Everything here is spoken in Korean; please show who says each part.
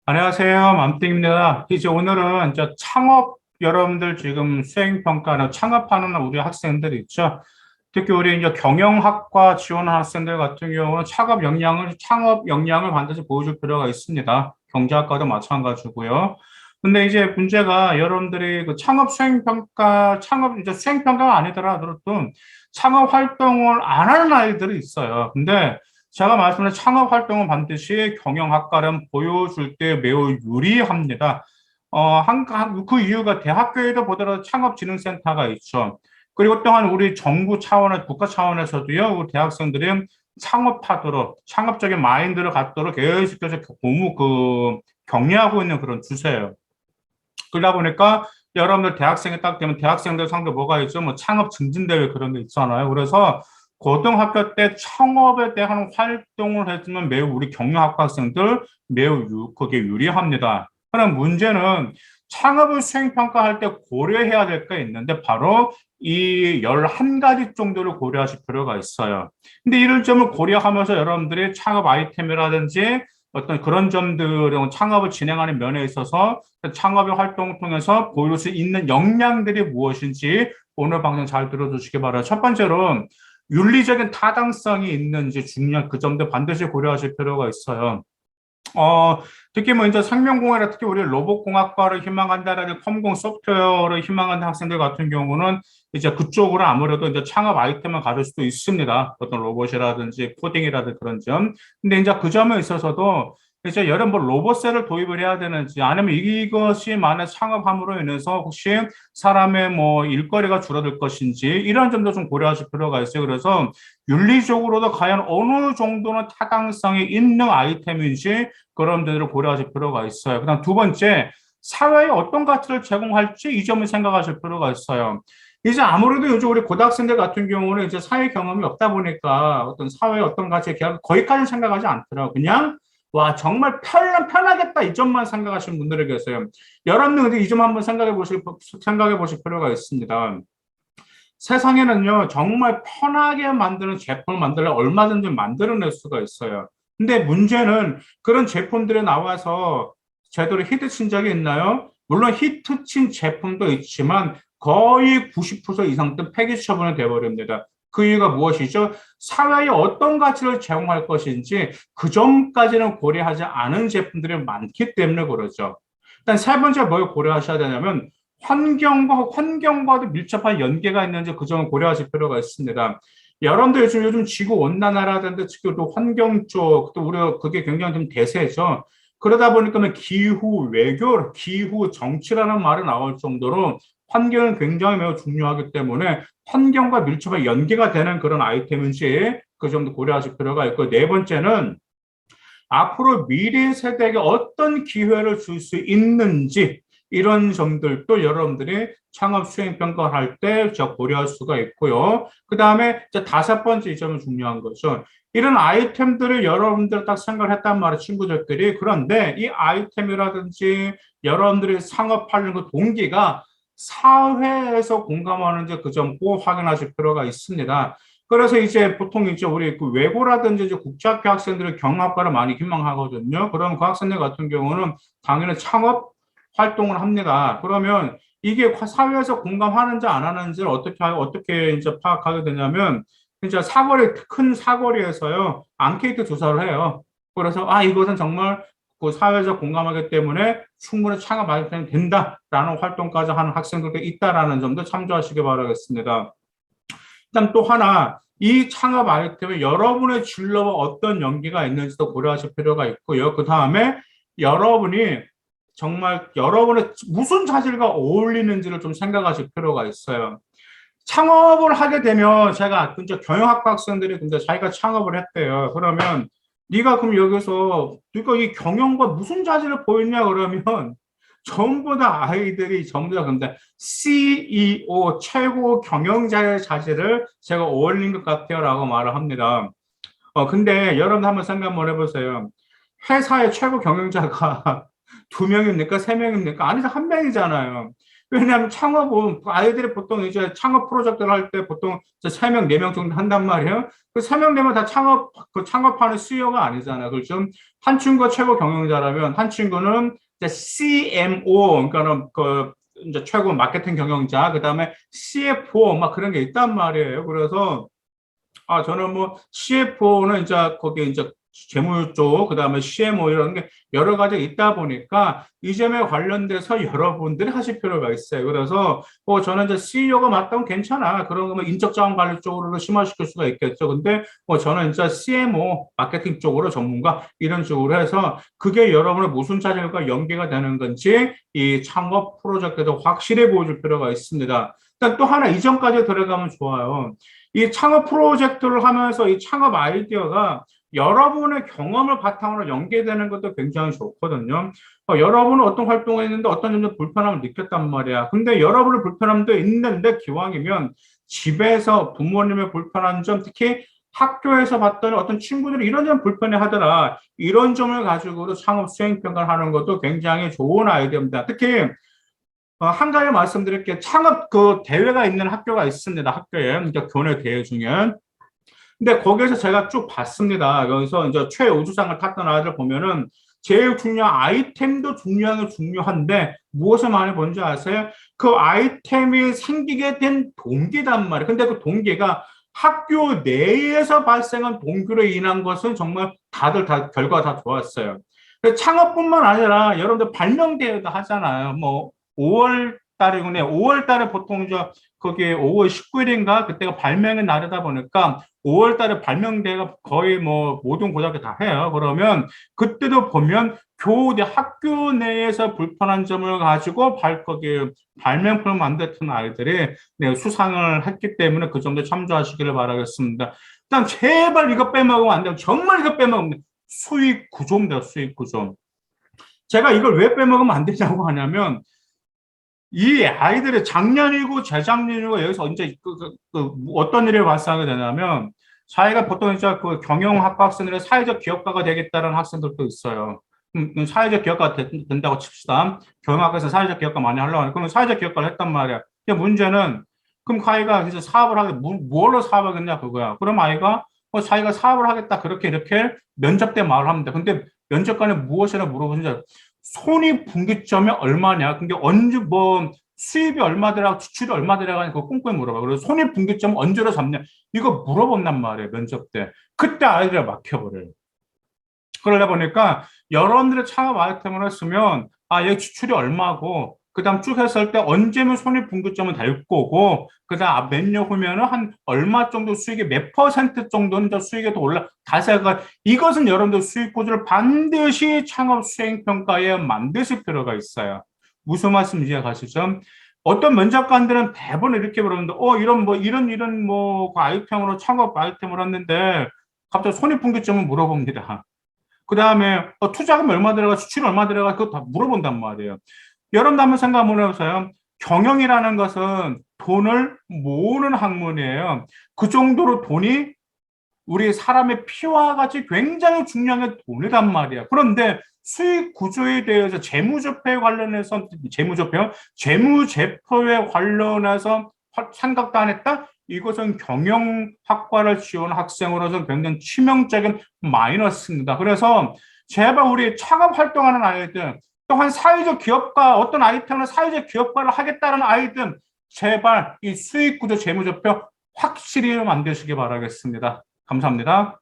Speaker 1: 안녕하세요. 맘땡입니다. 이제 오늘은 이제 창업 여러분들 지금 수행평가나 창업하는 우리 학생들 있죠. 특히 우리 이제 경영학과 지원하는 학생들 같은 경우는 창업 역량을 반드시 보여줄 필요가 있습니다. 경제학과도 마찬가지고요. 근데 이제 문제가 여러분들이 그 창업 이제 수행평가가 아니더라도 창업 활동을 안 하는 아이들이 있어요. 근데 제가 말씀드린 창업 활동은 반드시 경영학과는 보여줄 때 매우 유리합니다. 그 이유가 대학교에도 보더라도 창업진흥센터가 있죠. 그리고 또한 우리 정부 차원의 국가 차원에서도요, 우리 대학생들이 창업하도록, 창업적인 마인드를 갖도록 계속해서 격려하고 있는 그런 추세예요. 그러다 보니까 여러분들 대학생이 딱 되면 대학생들 상대 뭐가 있죠? 뭐 창업 증진대회 그런 게 있잖아요. 그래서 고등학교 때 창업에 대한 활동을 해주면 매우 우리 경영학과 학생들 그게 유리합니다. 그럼 문제는 창업을 수행평가할 때 고려해야 될 게 있는데 바로 이 11가지 정도를 고려하실 필요가 있어요. 근데 이런 점을 고려하면서 여러분들이 창업 아이템이라든지 어떤 그런 점들은 창업을 진행하는 면에 있어서 창업의 활동을 통해서 보일 수 있는 역량들이 무엇인지 오늘 방송 잘 들어주시기 바라요. 첫 번째로 윤리적인 타당성이 있는지 중요한 그 점도 반드시 고려하실 필요가 있어요. 어, 특히 뭐 이제 생명공학이나 특히 우리 로봇공학과를 희망한다라는 컴공 소프트웨어를 희망하는 학생들 같은 경우는 이제 그쪽으로 아무래도 이제 창업 아이템을 가질 수도 있습니다. 어떤 로봇이라든지 코딩이라든지 그런 점. 근데 이제 그 점에 있어서도 이제 여러 뭐 로봇셀을 도입을 해야 되는지 아니면 이것이 만약 창업함으로 인해서 혹시 사람의 뭐 일거리가 줄어들 것인지 이런 점도 좀 고려하실 필요가 있어요. 그래서 윤리적으로도 과연 어느 정도는 타당성이 있는 아이템인지 그런 점들을 고려하실 필요가 있어요. 그다음 두 번째, 사회에 어떤 가치를 제공할지 이 점을 생각하실 필요가 있어요. 이제 아무래도 요즘 우리 고등학생들 같은 경우는 이제 사회 경험이 없다 보니까 어떤 사회에 어떤 가치에 거기까지는 생각하지 않더라고요. 그냥 와 정말 편하겠다 이 점만 생각하시는 분들이 계세요. 여러분들 이 점 한번 생각해 보실 필요가 있습니다. 세상에는요, 정말 편하게 만드는 제품을 만들려 얼마든지 만들어낼 수가 있어요. 근데 문제는 그런 제품들이 나와서 제대로 히트친 적이 있나요? 물론 히트친 제품도 있지만 거의 90% 이상은 폐기 처분이 돼버립니다. 그 이유가 무엇이죠? 사회에 어떤 가치를 제공할 것인지 그 점까지는 고려하지 않은 제품들이 많기 때문에 그러죠. 일단 세 번째 뭘 고려하셔야 되냐면 환경과도 밀접한 연계가 있는지 그 점을 고려하실 필요가 있습니다. 여러분들 요즘 지구 온난화라든지 특히 또 환경 쪽, 또 우리가 그게 굉장히 좀 대세죠. 그러다 보니까 기후 외교, 기후 정치라는 말이 나올 정도로 환경은 굉장히 매우 중요하기 때문에 환경과 밀접한 연계가 되는 그런 아이템인지 그 점도 고려하실 필요가 있고, 네 번째는 앞으로 미래 세대에게 어떤 기회를 줄 수 있는지 이런 점들도 여러분들이 창업 수행 평가할 때 고려할 수가 있고요. 그 다음에 다섯 번째 이 점은 중요한 거죠. 이런 아이템들을 여러분들 딱 생각을 했단 말이에요, 친구들끼리. 그런데 이 아이템이라든지 여러분들이 창업하려는 그 동기가 사회에서 공감하는지 그 점 꼭 확인하실 필요가 있습니다. 그래서 이제 보통 이제 우리 그 외고라든지 이제 국제학교 학생들을 경영학과를 많이 희망하거든요. 그럼 그 학생들 같은 경우는 당연히 창업 활동을 합니다. 그러면 이게 사회에서 공감하는지 안 하는지를 어떻게 이제 파악하게 되냐면, 이제 큰 사거리에서요, 앙케이트 조사를 해요. 그래서, 이것은 정말 그 사회에서 공감하기 때문에 충분히 창업 아이템이 된다라는 활동까지 하는 학생들도 있다라는 점도 참조하시기 바라겠습니다. 일단 또 하나, 이 창업 아이템에 여러분의 진로와 어떤 연계가 있는지도 고려하실 필요가 있고요. 그 다음에 여러분이 정말 여러분의 무슨 자질과 어울리는지를 좀 생각하실 필요가 있어요. 창업을 하게 되면 제가 이제 경영학과 학생들이 근데 자기가 창업을 했대요. 그러면 네가 그럼 여기서 네가 이 경영과 무슨 자질을 보였냐 그러면 전부 다 아이들이 전부 다 근데 CEO 최고 경영자의 자질을 제가 어울린 것 같아요라고 말을 합니다. 근데 여러분 한번 생각 한번 해보세요. 회사의 최고 경영자가 두 명입니까? 세 명입니까? 아니죠, 한 명이잖아요. 왜냐하면 창업은 아이들이 보통 이제 창업 프로젝트를 할 때 보통 3명, 4명 정도 한단 말이에요. 그 3명, 4명 다 창업하는 CEO가 아니잖아요. 그렇죠? 한 친구가 최고 경영자라면 한 친구는 이제 CMO, 그러니까는 이제 최고 마케팅 경영자, 그 다음에 CFO 막 그런 게 있단 말이에요. 그래서 저는 뭐 CFO는 이제 거기 이제 재무 쪽, 그 다음에 CMO 이런 게 여러 가지 있다 보니까 이 점에 관련돼서 여러분들이 하실 필요가 있어요. 그래서 저는 이제 CEO가 맞다면 괜찮아. 그런 거면 인적 자원 관리 쪽으로도 심화시킬 수가 있겠죠. 근데 저는 이제 CMO 마케팅 쪽으로 전문가 이런 식으로 해서 그게 여러분의 무슨 자질과 연계가 되는 건지 이 창업 프로젝트에도 확실히 보여줄 필요가 있습니다. 일단 또 하나 이전까지 들어가면 좋아요. 이 창업 프로젝트를 하면서 이 창업 아이디어가 여러분의 경험을 바탕으로 연계되는 것도 굉장히 좋거든요. 여러분은 어떤 활동을 했는데 어떤 점도 불편함을 느꼈단 말이야. 근데 여러분의 불편함도 있는데 기왕이면 집에서 부모님의 불편한 점, 특히 학교에서 봤더니 어떤 친구들이 이런 점 불편해 하더라. 이런 점을 가지고도 창업 수행평가를 하는 것도 굉장히 좋은 아이디어입니다. 특히 한 가지 말씀드릴게요. 창업 대회가 있는 학교가 있습니다. 학교에. 그러니까 교내 대회 중에. 근데 거기에서 제가 쭉 봤습니다. 여기서 이제 최우수상을 탔던 아이들 보면은 제일 중요한 아이템도 중요한데 무엇을 많이 본지 아세요? 그 아이템이 생기게 된 동기단 말이에요. 근데 그 동기가 학교 내에서 발생한 동기로 인한 것은 정말 다들 다 결과가 다 좋았어요. 창업뿐만 아니라 여러분들 발명대회도 하잖아요. 뭐 5월 달이군요. 5월 달에 보통 거기 5월 19일인가 그때가 발명의 날이다 보니까 5월 달에 발명대회가 거의 뭐 모든 고등학교 다 해요. 그러면 그때도 보면 학교 내에서 불편한 점을 가지고 거기 발명품을 만들었던 아이들이 수상을 했기 때문에 그 정도 참조하시기를 바라겠습니다. 일단 제발 이거 빼먹으면 안 돼요. 정말 이거 빼먹으면 수익 구조입니다. 수익 구조. 제가 이걸 왜 빼먹으면 안 되냐고 하냐면 이 아이들의 작년이고 재작년이고 여기서 언제 어떤 일이 발생하게 되냐면 자기가 보통 이제 그 경영학과 학생들의 사회적 기업가가 되겠다는 학생들도 있어요. 사회적 기업가가 된다고 칩시다. 경영학과에서 사회적 기업가 많이 하려고 하니까 그럼 사회적 기업가를 했단 말이야. 근데 문제는 그럼 그 아이가 이제 사업을 하게 뭘로 사업하겠냐 그거야. 그럼 아이가 자기가 사업을 하겠다 그렇게 이렇게 면접 때 말을 합니다. 근데 면접관이 무엇이라 물어보는지 손익분기점이 얼마냐? 그게 언제 수입이 얼마 들어가고 지출이 얼마 들어가니까 그거 꼼꼼히 물어봐. 그래서 손익분기점 언제로 잡냐? 이거 물어본단 말이에요. 면접 때. 그때 아이들이 막혀버려요. 그러다 보니까 여러분들의 창업 아이템을 했으면 얘 지출이 얼마고 그다음 쭉 했을 때 언제면 손익분기점은 될 거고 그다음 몇 년 후면은 한 얼마 정도 수익이 몇 퍼센트 정도는 수익이 더 가세가 이것은 여러분들 수익 구조를 반드시 창업 수행 평가에 만드실 필요가 있어요. 무슨 말씀 이해가시죠? 어떤 면접관들은 대부분 이렇게 물었는데 이런 그 아이템으로 창업 아이템을 했는데 갑자기 손익분기점을 물어봅니다. 그 다음에 투자금 얼마 들어가, 수출 얼마 들어가, 그거 다 물어본단 말이에요. 여러분 한번 생각 한번 해보세요. 경영이라는 것은 돈을 모으는 학문이에요. 그 정도로 돈이 우리 사람의 피와 같이 굉장히 중요한 돈이란 말이야. 그런데 수익 구조에 대해서 재무제표에 관련해서 재무제표에 관련해서 생각도 안 했다? 이것은 경영학과를 지원한 학생으로서 굉장히 치명적인 마이너스입니다. 그래서 제발 우리 창업 활동하는 아이들, 또한 사회적 기업가, 어떤 아이템은 사회적 기업가를 하겠다는 아이들, 제발 이 수익 구조 재무제표 확실히 만드시기 바라겠습니다. 감사합니다.